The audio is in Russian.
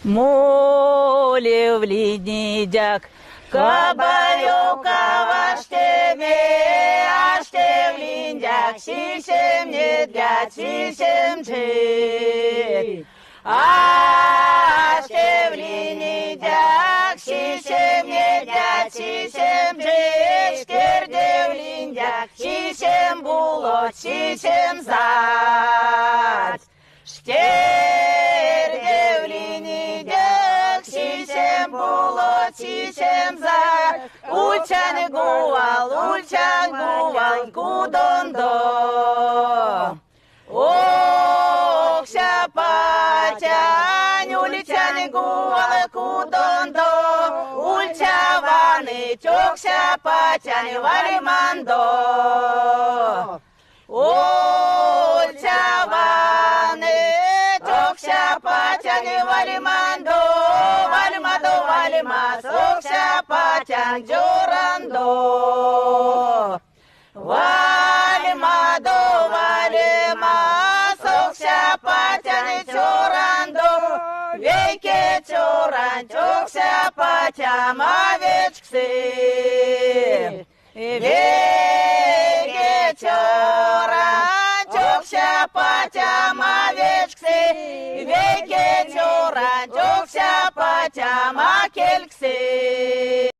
Молив ліднідяк, кабарюка ваштеме, аште в ліндяк, сісем недя, сісем чи. Аште в ліндяк, сісем недя, сісем чи, штерде в ліндяк, сісем було, сісем зад. Штерде в ліндяк, сісем було, сісем зад. Ульчан гувал, гудондо. Окся патянь, ульчан гувал, гудондо. Ульчаваны, тёкся патянь, валимандо. Ульчаваны, тёкся патянь, валимандо. Валимадо, валима, сокся патянь, джорандо. Валимадо, валима, сокся патянь, джорандо. Веке чоран, тёкся патям, овечксы. Веке чоран, тёкся патям, овечксы. Веке чоран, тёкся патям, акельксы.